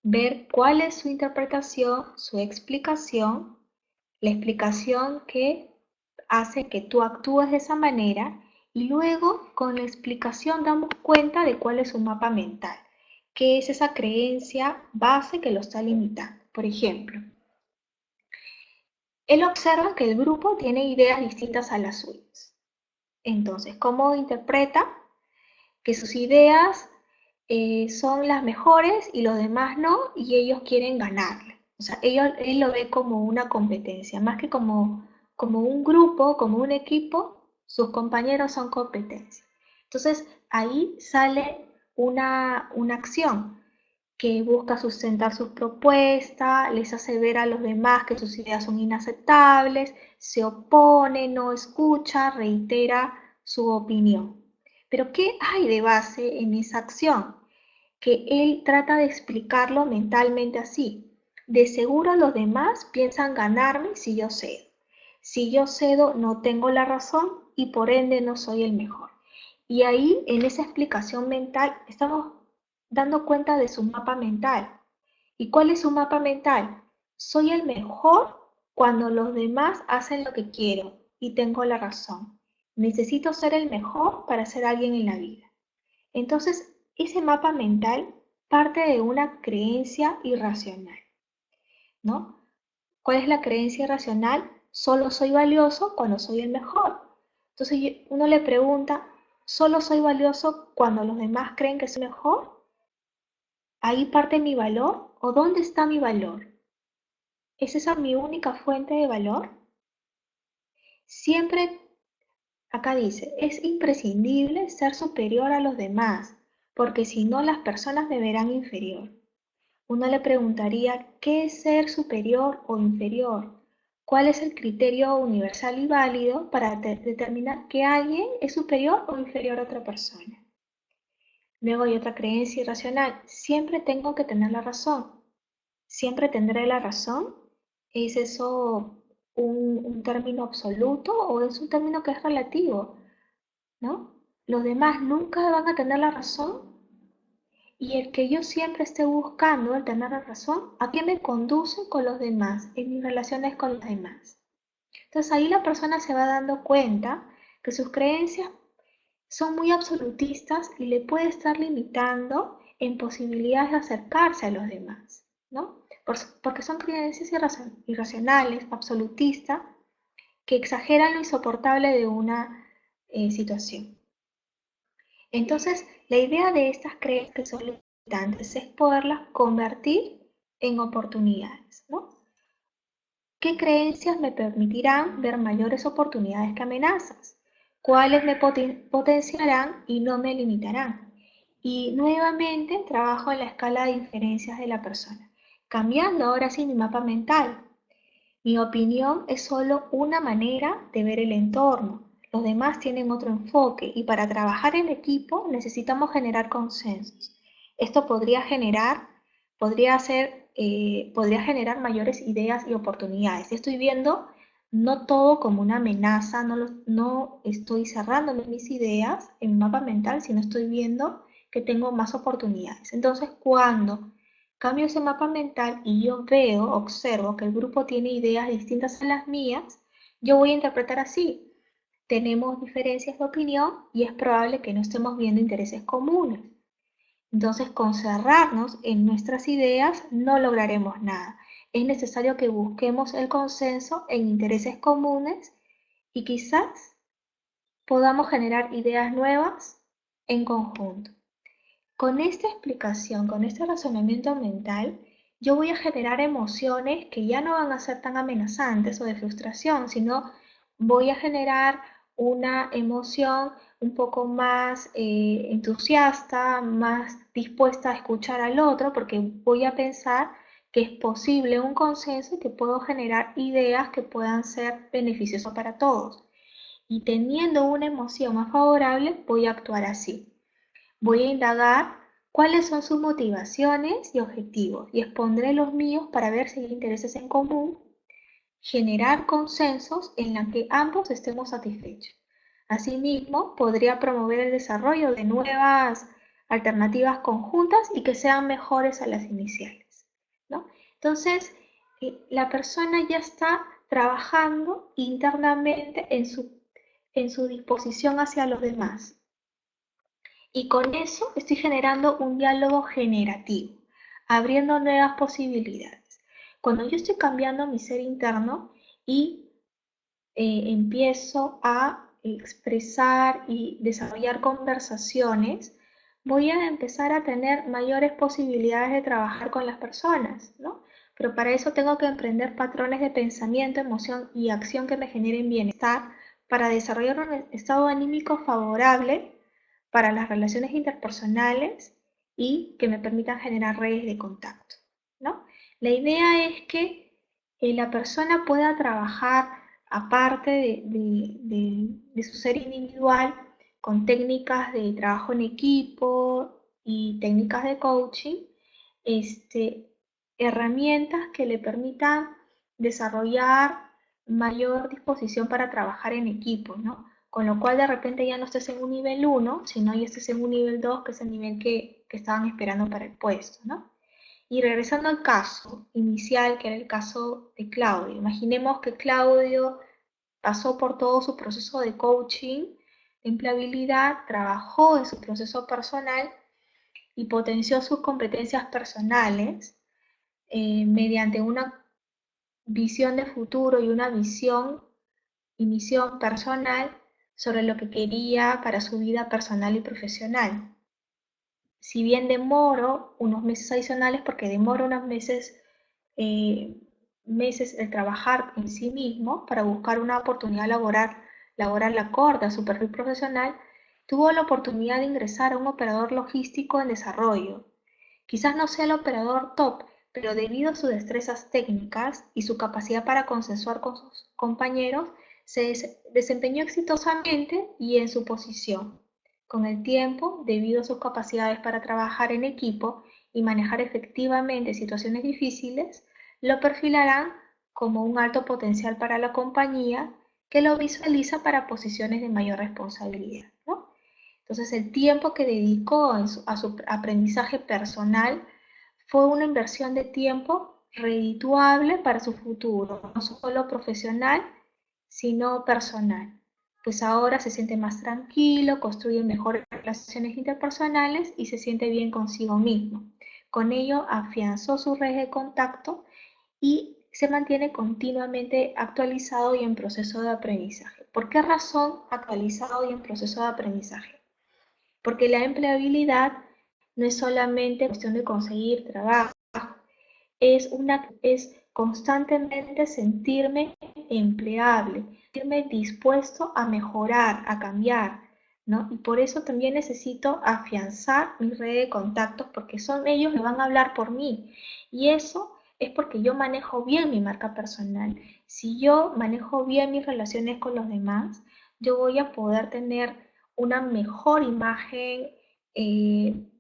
ver cuál es su interpretación, su explicación, la explicación que hace que tú actúes de esa manera y luego con la explicación damos cuenta de cuál es su mapa mental, qué es esa creencia base que lo está limitando. Por ejemplo, él observa que el grupo tiene ideas distintas a las suyas. Entonces, ¿cómo interpreta que sus ideas son las mejores y los demás no, y ellos quieren ganarle? O sea, él lo ve como una competencia, más que como un grupo, como un equipo, sus compañeros son competencia. Entonces, ahí sale una acción que busca sustentar sus propuestas, les hace ver a los demás que sus ideas son inaceptables, se opone, no escucha, reitera su opinión. Pero ¿qué hay de base en esa acción? Que él trata de explicarlo mentalmente así. De seguro los demás piensan ganarme si yo cedo. Si yo cedo no tengo la razón y por ende no soy el mejor. Y ahí en esa explicación mental estamos dando cuenta de su mapa mental. ¿Y cuál es su mapa mental? Soy el mejor cuando los demás hacen lo que quiero y tengo la razón. Necesito ser el mejor para ser alguien en la vida. Entonces, ese mapa mental parte de una creencia irracional, ¿no? ¿Cuál es la creencia irracional? Solo soy valioso cuando soy el mejor. Entonces uno le pregunta, Solo soy valioso cuando los demás creen que soy mejor. ¿Ahí parte mi valor? ¿O dónde está mi valor? ¿Es esa mi única fuente de valor? Siempre, acá dice, es imprescindible ser superior a los demás, porque si no las personas me verán inferior. Uno le preguntaría, ¿qué es ser superior o inferior? ¿Cuál es el criterio universal y válido para determinar que alguien es superior o inferior a otra persona? Luego hay otra creencia irracional, siempre tengo que tener la razón. ¿Siempre tendré la razón? ¿Es eso un término absoluto o es un término que es relativo? ¿No? ¿Los demás nunca van a tener la razón? Y el que yo siempre esté buscando el tener la razón, ¿a qué me conduce con los demás, en mis relaciones con los demás? Entonces ahí la persona se va dando cuenta que sus creencias son muy absolutistas y le puede estar limitando en posibilidades de acercarse a los demás, ¿no? Porque son creencias irracionales, absolutistas, que exageran lo insoportable de una situación. Entonces, la idea de estas creencias que son limitantes es poderlas convertir en oportunidades, ¿no? ¿Qué creencias me permitirán ver mayores oportunidades que amenazas? ¿Cuáles me potenciarán y no me limitarán? Y nuevamente trabajo en la escala de diferencias de la persona, cambiando ahora sí mi mapa mental. Mi opinión es solo una manera de ver el entorno. Los demás tienen otro enfoque y para trabajar en equipo necesitamos generar consensos. Esto podría generar mayores ideas y oportunidades. Estoy viendo no todo como una amenaza, no estoy cerrándome mis ideas en mi mapa mental, sino estoy viendo que tengo más oportunidades. Entonces, cuando cambio ese mapa mental y yo observo que el grupo tiene ideas distintas a las mías, yo voy a interpretar así. Tenemos diferencias de opinión y es probable que no estemos viendo intereses comunes. Entonces, con cerrarnos en nuestras ideas no lograremos nada. Es necesario que busquemos el consenso en intereses comunes y quizás podamos generar ideas nuevas en conjunto. Con esta explicación, con este razonamiento mental, yo voy a generar emociones que ya no van a ser tan amenazantes o de frustración, sino voy a generar una emoción un poco más entusiasta, más dispuesta a escuchar al otro, porque voy a pensar que es posible un consenso y que puedo generar ideas que puedan ser beneficiosas para todos. Y teniendo una emoción más favorable, voy a actuar así. Voy a indagar cuáles son sus motivaciones y objetivos y expondré los míos para ver si hay intereses en común, generar consensos en los que ambos estemos satisfechos. Asimismo, podría promover el desarrollo de nuevas alternativas conjuntas y que sean mejores a las iniciales, ¿no? Entonces, la persona ya está trabajando internamente en su disposición hacia los demás. Y con eso estoy generando un diálogo generativo, abriendo nuevas posibilidades. Cuando yo estoy cambiando mi ser interno y empiezo a expresar y desarrollar conversaciones, voy a empezar a tener mayores posibilidades de trabajar con las personas, ¿no? Pero para eso tengo que emprender patrones de pensamiento, emoción y acción que me generen bienestar para desarrollar un estado anímico favorable para las relaciones interpersonales y que me permitan generar redes de contacto, ¿no? La idea es que la persona pueda trabajar aparte de su ser individual con técnicas de trabajo en equipo y técnicas de coaching, herramientas que le permitan desarrollar mayor disposición para trabajar en equipo, ¿no? Con lo cual de repente ya no estés en un nivel 1, sino ya estés en un nivel 2, que es el nivel que estaban esperando para el puesto, ¿no? Y regresando al caso inicial, que era el caso de Claudio, imaginemos que Claudio pasó por todo su proceso de coaching, de empleabilidad, trabajó en su proceso personal y potenció sus competencias personales mediante una visión de futuro y una visión y misión personal sobre lo que quería para su vida personal y profesional. Si bien demoro unos meses adicionales, porque demoro unos eh, meses el trabajar en sí mismo para buscar una oportunidad laboral acorde a su perfil profesional, tuvo la oportunidad de ingresar a un operador logístico en desarrollo. Quizás no sea el operador top, pero debido a sus destrezas técnicas y su capacidad para consensuar con sus compañeros, se desempeñó exitosamente y en su posición. Con el tiempo, debido a sus capacidades para trabajar en equipo y manejar efectivamente situaciones difíciles, lo perfilarán como un alto potencial para la compañía que lo visualiza para posiciones de mayor responsabilidad, ¿no? Entonces, el tiempo que dedicó a su aprendizaje personal fue una inversión de tiempo redituable para su futuro, no solo profesional, sino personal. Pues ahora se siente más tranquilo, construye mejores relaciones interpersonales y se siente bien consigo mismo. Con ello afianzó su red de contacto y se mantiene continuamente actualizado y en proceso de aprendizaje. ¿Por qué razón actualizado y en proceso de aprendizaje? Porque la empleabilidad no es solamente cuestión de conseguir trabajo, es constantemente sentirme empleable, sentirme dispuesto a mejorar, a cambiar, ¿no? Y por eso también necesito afianzar mi red de contactos porque son ellos que van a hablar por mí. Y eso es porque yo manejo bien mi marca personal. Si yo manejo bien mis relaciones con los demás, yo voy a poder tener una mejor imagen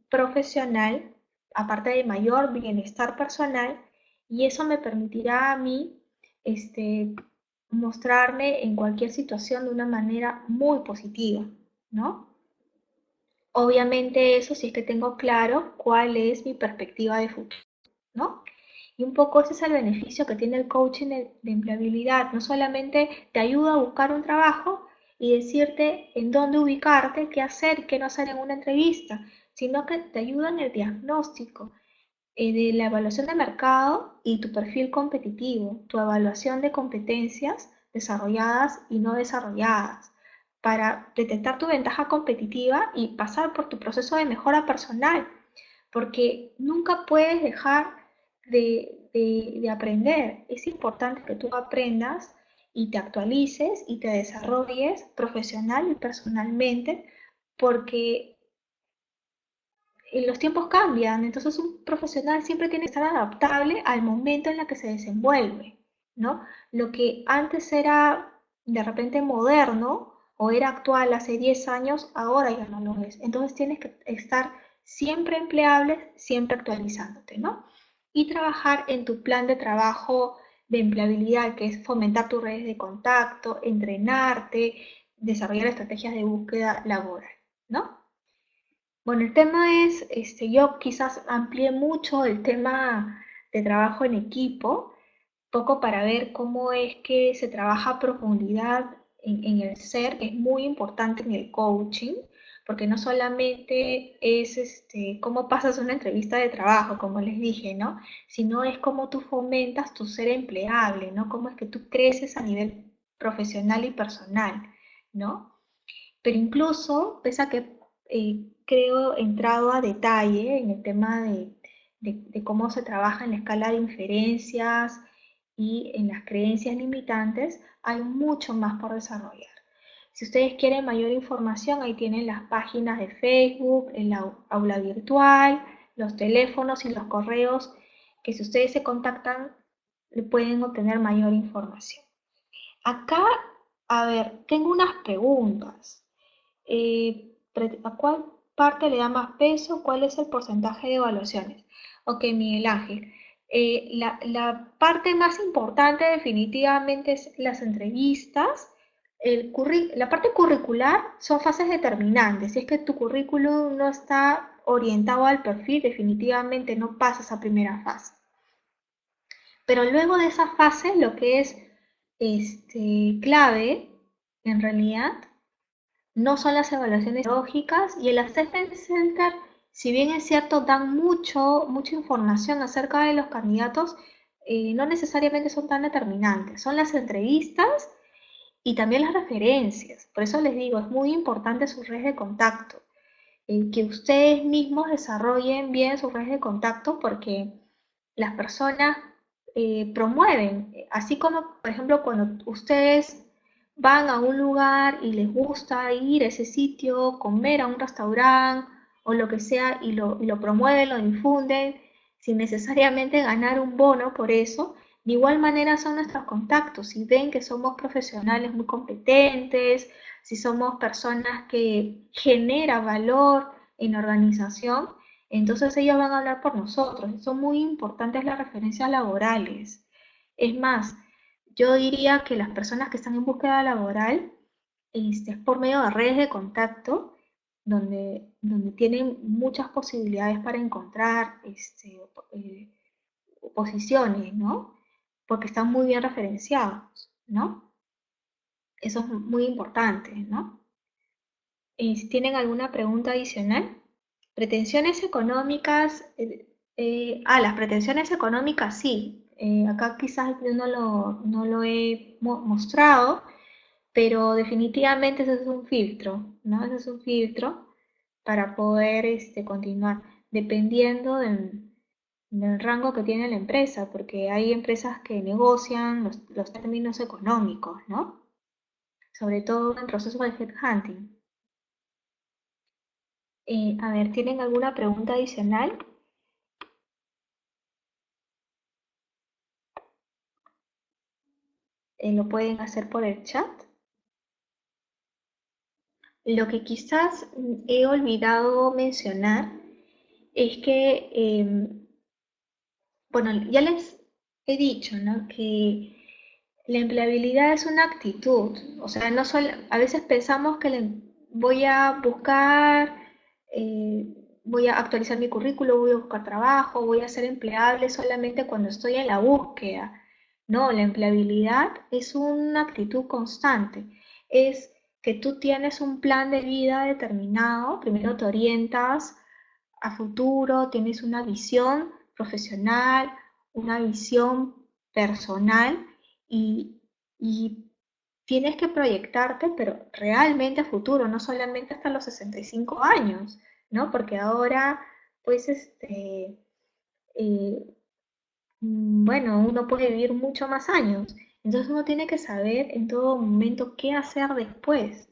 profesional, aparte de mayor bienestar personal, y eso me permitirá a mí mostrarme en cualquier situación de una manera muy positiva, ¿no? Obviamente eso si es que tengo claro cuál es mi perspectiva de futuro, ¿no? Y un poco ese es el beneficio que tiene el coaching de empleabilidad. No solamente te ayuda a buscar un trabajo y decirte en dónde ubicarte, qué hacer y qué no hacer en una entrevista, sino que te ayuda en el diagnóstico de la evaluación de mercado y tu perfil competitivo, tu evaluación de competencias desarrolladas y no desarrolladas, para detectar tu ventaja competitiva y pasar por tu proceso de mejora personal, porque nunca puedes dejar de aprender. Es importante que tú aprendas y te actualices y te desarrolles profesional y personalmente, porque los tiempos cambian, entonces un profesional siempre tiene que estar adaptable al momento en el que se desenvuelve, ¿no? Lo que antes era de repente moderno o era actual hace 10 años, ahora ya no lo es. Entonces tienes que estar siempre empleable, siempre actualizándote, ¿no? Y trabajar en tu plan de trabajo de empleabilidad, que es fomentar tus redes de contacto, entrenarte, desarrollar estrategias de búsqueda laboral, ¿no? Bueno, el tema es, yo quizás amplié mucho el tema de trabajo en equipo, poco para ver cómo es que se trabaja a profundidad en el ser, que es muy importante en el coaching, porque no solamente es cómo pasas una entrevista de trabajo, como les dije, ¿no? Sino es cómo tú fomentas tu ser empleable, ¿no? Cómo es que tú creces a nivel profesional y personal, ¿no? Pero incluso, pese a que creo entrado a detalle en el tema de cómo se trabaja en la escala de inferencias y en las creencias limitantes, hay mucho más por desarrollar. Si ustedes quieren mayor información, ahí tienen las páginas de Facebook, el aula virtual, los teléfonos y los correos, que si ustedes se contactan, pueden obtener mayor información. Acá, a ver, tengo unas preguntas. ¿A cuál parte le da más peso? ¿Cuál es el porcentaje de evaluaciones? Ok, Miguel Ángel. La parte más importante definitivamente es las entrevistas. La parte curricular son fases determinantes. Si es que tu currículum no está orientado al perfil, definitivamente no pasas a primera fase. Pero luego de esa fase, lo que es clave, en realidad, no son las evaluaciones lógicas y el Assessment Center, si bien es cierto, dan mucha información acerca de los candidatos, no necesariamente son tan determinantes. Son las entrevistas Y también las referencias. Por eso les digo, es muy importante su red de contacto. Que ustedes mismos desarrollen bien sus redes de contacto porque las personas promueven, así como por ejemplo cuando ustedes van a un lugar y les gusta ir a ese sitio, comer a un restaurante o lo que sea y lo promueven, lo difunden sin necesariamente ganar un bono por eso, de igual manera son nuestros contactos. Si ven que somos profesionales muy competentes, si somos personas que generan valor en la organización, entonces ellos van a hablar por nosotros. Son muy importantes las referencias laborales. Es más, yo diría que las personas que están en búsqueda laboral es por medio de redes de contacto donde tienen muchas posibilidades para encontrar eh, posiciones, ¿no? Porque están muy bien referenciados, ¿no? Eso es muy importante, ¿no? Si tienen alguna pregunta adicional. Pretensiones económicas. Las pretensiones económicas sí. Acá quizás yo no lo he mostrado, pero definitivamente ese es un filtro, ¿no? Ese es un filtro para poder continuar, dependiendo del rango que tiene la empresa, porque hay empresas que negocian los términos económicos, ¿no? Sobre todo en procesos de headhunting. A ver, ¿tienen alguna pregunta adicional? Lo pueden hacer por el chat. Lo que quizás he olvidado mencionar es que, bueno, ya les he dicho, ¿no? Que la empleabilidad es una actitud. O sea, no solo, a veces pensamos que voy a buscar, eh, voy a actualizar mi currículo, voy a buscar trabajo, voy a ser empleable solamente cuando estoy en la búsqueda. No, la empleabilidad es una actitud constante. Es que tú tienes un plan de vida determinado, primero te orientas a futuro, tienes una visión profesional, una visión personal y, y tienes que proyectarte, pero realmente a futuro, no solamente hasta los 65 años, ¿no? Porque ahora, pues, eh, bueno, uno puede vivir mucho más años. Entonces uno tiene que saber en todo momento qué hacer después,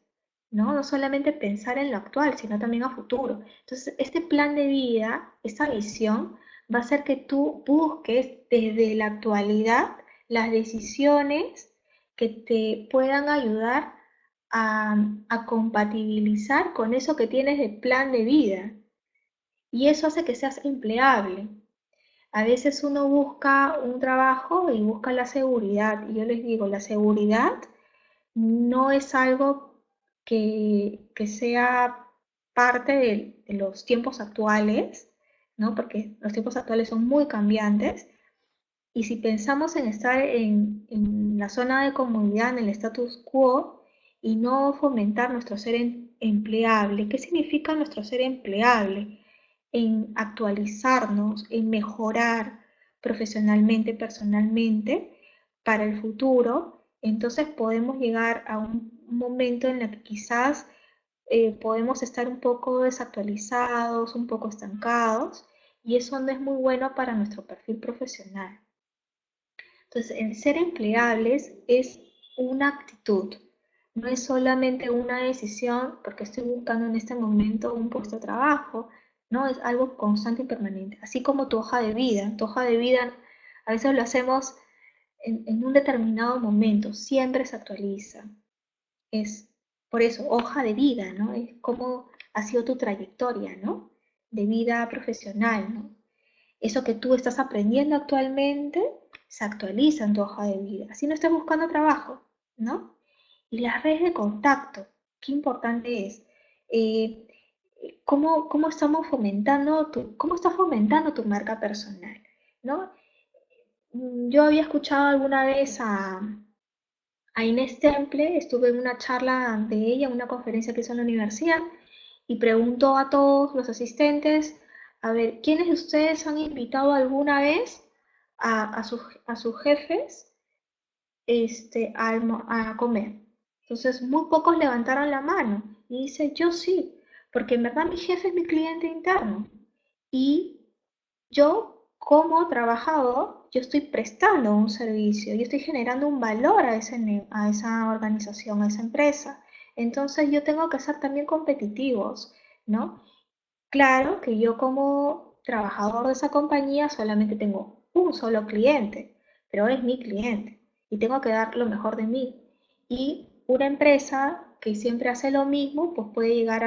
¿no? No solamente pensar en lo actual, sino también a futuro. Entonces, este plan de vida, esta visión, va a hacer que tú busques desde la actualidad las decisiones que te puedan ayudar a compatibilizar con eso que tienes de plan de vida. Y eso hace que seas empleable. A veces uno busca un trabajo y busca la seguridad. Y yo les digo, la seguridad no es algo que sea parte de los tiempos actuales, ¿no? Porque los tiempos actuales son muy cambiantes. Y si pensamos en estar en la zona de comodidad, en el status quo, y no fomentar nuestro ser empleable, ¿qué significa nuestro ser empleable? En actualizarnos, en mejorar profesionalmente, personalmente, para el futuro, entonces podemos llegar a un momento en el que quizás podemos estar un poco desactualizados, un poco estancados, y eso no es muy bueno para nuestro perfil profesional. Entonces, el ser empleables es una actitud, no es solamente una decisión porque estoy buscando en este momento un puesto de trabajo, no, es algo constante y permanente. Así como tu hoja de vida a veces lo hacemos en un determinado momento, siempre se actualiza. Es por eso, hoja de vida, ¿no? Es cómo ha sido tu trayectoria, ¿no? De vida profesional, ¿no? Eso que tú estás aprendiendo actualmente se actualiza en tu hoja de vida. Así no estás buscando trabajo, ¿no? Y las redes de contacto, qué importante es. Eh, ¿Cómo estamos fomentando cómo estás fomentando tu marca personal, ¿no? Yo había escuchado alguna vez a Inés Temple, estuve en una charla de ella, en una conferencia que hizo en la universidad, y preguntó a todos los asistentes, a ver, ¿quiénes de ustedes han invitado alguna vez a sus jefes a comer? Entonces, muy pocos levantaron la mano y dice, yo sí, porque en verdad mi jefe es mi cliente interno. Y yo, como trabajador, yo estoy prestando un servicio, yo estoy generando un valor a esa organización, a esa empresa. Entonces, yo tengo que ser también competitivos, ¿no? Claro que yo como trabajador de esa compañía solamente tengo un solo cliente, pero es mi cliente y tengo que dar lo mejor de mí. Y una empresa que siempre hace lo mismo, pues puede llegar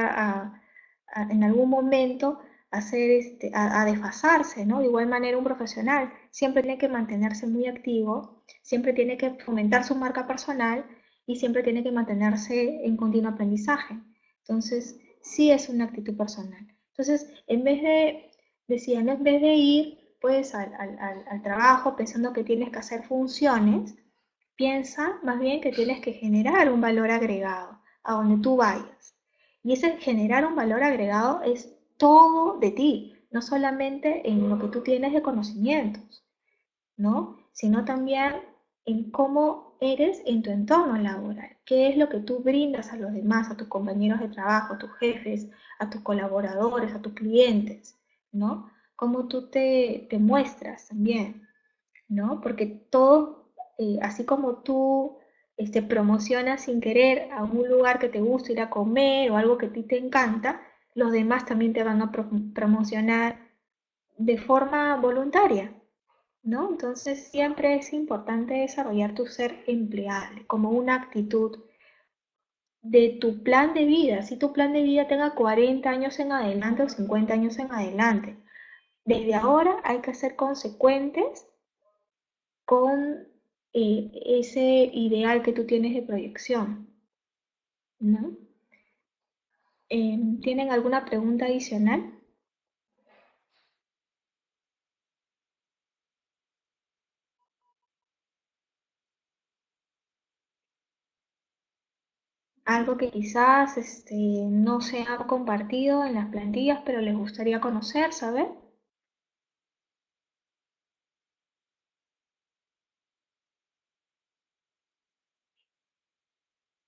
en algún momento a desfasarse, ¿no? De igual manera un profesional siempre tiene que mantenerse muy activo, siempre tiene que fomentar su marca personal y siempre tiene que mantenerse en continuo aprendizaje. Entonces, sí es una actitud personal. Entonces, decía, ¿no? En vez de ir pues al trabajo pensando que tienes que hacer funciones, piensa más bien que tienes que generar un valor agregado a donde tú vayas. Y ese generar un valor agregado es todo de ti, no solamente en lo que tú tienes de conocimientos, ¿no? Sino también en cómo eres en tu entorno laboral, qué es lo que tú brindas a los demás, a tus compañeros de trabajo, a tus jefes, a tus colaboradores, a tus clientes, ¿no? Cómo tú te muestras también, ¿no? Porque todo, así como tú promocionas sin querer a un lugar que te gusta ir a comer o algo que a ti te encanta, los demás también te van a promocionar de forma voluntaria, ¿no? Entonces siempre es importante desarrollar tu ser empleable como una actitud de tu plan de vida. Si tu plan de vida tenga 40 años en adelante o 50 años en adelante, desde ahora hay que ser consecuentes con ese ideal que tú tienes de proyección, ¿no? ¿Tienen alguna pregunta adicional? Algo que quizás no se ha compartido en las plantillas, pero les gustaría conocer, saber.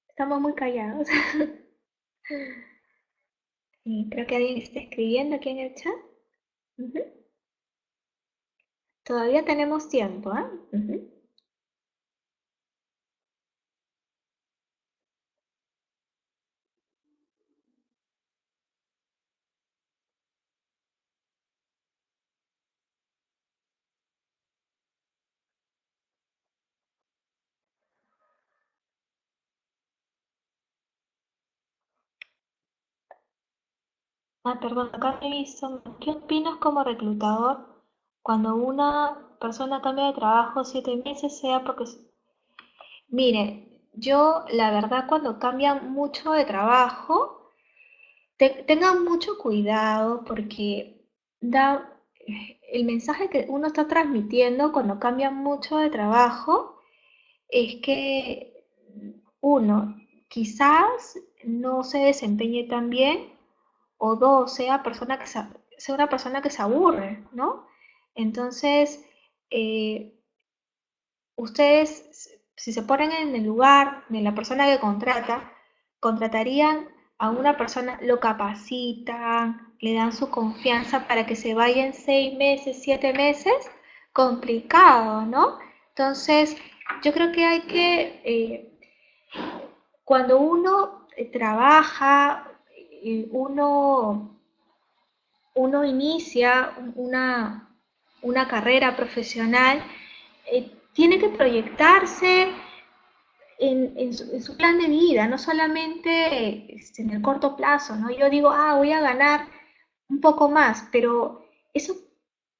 Estamos muy callados. Creo que alguien está escribiendo aquí en el chat. Ujú. Todavía tenemos tiempo, ¿ah? Ujú. Ah, perdón, acá he visto. ¿Qué opinas como reclutador cuando una persona cambia de trabajo 7 meses, sea porque... Mire, yo la verdad cuando cambian mucho de trabajo, tengan mucho cuidado porque da el mensaje que uno está transmitiendo cuando cambian mucho de trabajo es que uno quizás no se desempeñe tan bien o dos, sea una persona que se aburre, ¿no? Entonces, eh, ustedes, si se ponen en el lugar de la persona que contratarían a una persona, lo capacitan, le dan su confianza para que se vaya en 6 meses, 7 meses, complicado, ¿no? Entonces, yo creo que hay que, cuando uno trabaja, uno inicia una carrera profesional, tiene que proyectarse en su plan de vida, no solamente en el corto plazo, ¿no? Yo digo, voy a ganar un poco más, pero eso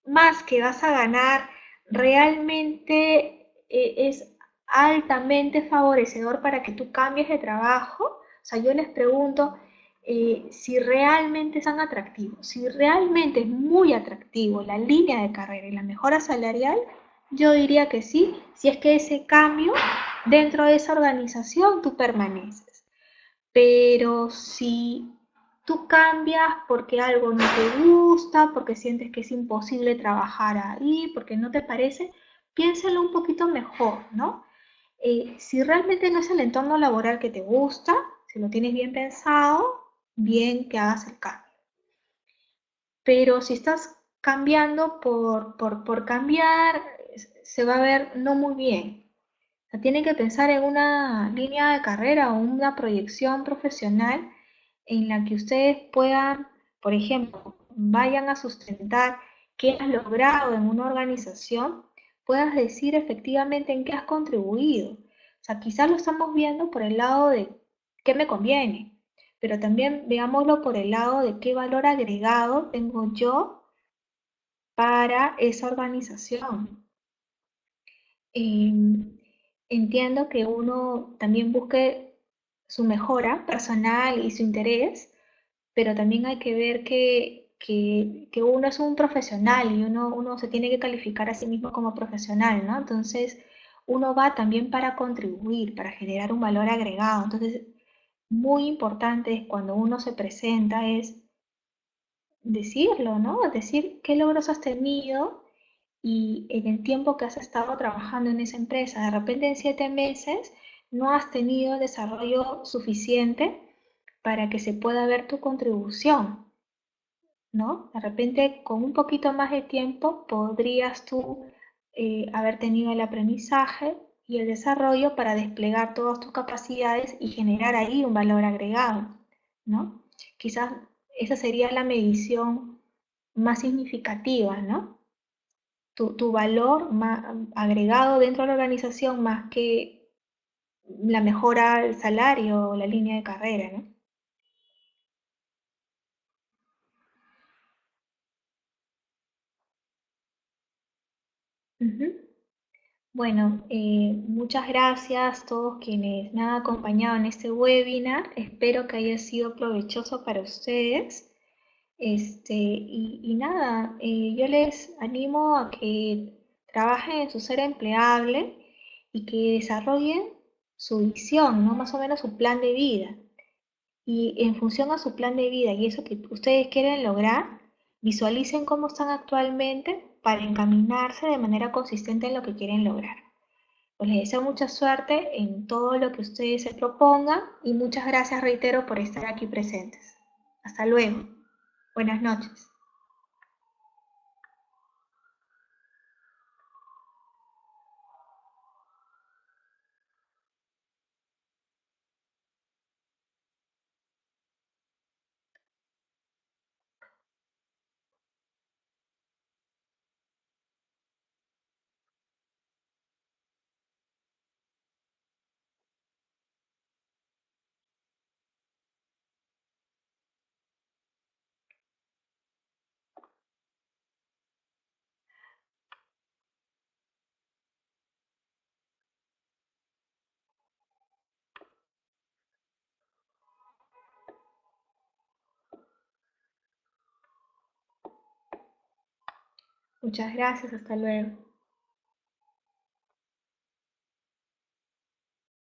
más que vas a ganar realmente es altamente favorecedor para que tú cambies de trabajo. O sea, yo les pregunto si realmente es tan atractivo, si realmente es muy atractivo la línea de carrera y la mejora salarial, yo diría que sí, si es que ese cambio dentro de esa organización tú permaneces. Pero si tú cambias porque algo no te gusta, porque sientes que es imposible trabajar ahí, porque no te parece, piénsalo un poquito mejor, ¿no? Si realmente no es el entorno laboral que te gusta, si lo tienes bien pensado, bien que hagas el cambio. Pero si estás cambiando por cambiar, se va a ver no muy bien. O sea, tienen que pensar en una línea de carrera o una proyección profesional en la que ustedes puedan, por ejemplo, vayan a sustentar qué has logrado en una organización, puedas decir efectivamente en qué has contribuido. O sea, quizás lo estamos viendo por el lado de qué me conviene, pero también veámoslo por el lado de qué valor agregado tengo yo para esa organización. Eh, Entiendo que uno también busque su mejora personal y su interés, pero también hay que ver que uno es un profesional y uno se tiene que calificar a sí mismo como profesional, ¿no? Entonces, uno va también para contribuir, para generar un valor agregado. Entonces, muy importante es cuando uno se presenta es decirlo, ¿no? Decir qué logros has tenido y en el tiempo que has estado trabajando en esa empresa. De repente en 7 meses no has tenido el desarrollo suficiente para que se pueda ver tu contribución, ¿no? De repente con un poquito más de tiempo podrías tú haber tenido el aprendizaje y el desarrollo para desplegar todas tus capacidades y generar ahí un valor agregado, ¿no? Quizás esa sería la medición más significativa, ¿no? Tu valor agregado dentro de la organización más que la mejora del salario o la línea de carrera, ¿no? Ujú. Bueno, muchas gracias a todos quienes me han acompañado en este webinar. Espero que haya sido provechoso para ustedes. Y nada, yo les animo a que trabajen en su ser empleable y que desarrollen su visión, ¿no? Más o menos su plan de vida. Y en función a su plan de vida y eso que ustedes quieren lograr, visualicen cómo están actualmente para encaminarse de manera consistente en lo que quieren lograr. Pues les deseo mucha suerte en todo lo que ustedes se propongan y muchas gracias, reitero, por estar aquí presentes. Hasta luego. Buenas noches. Muchas gracias. Hasta luego.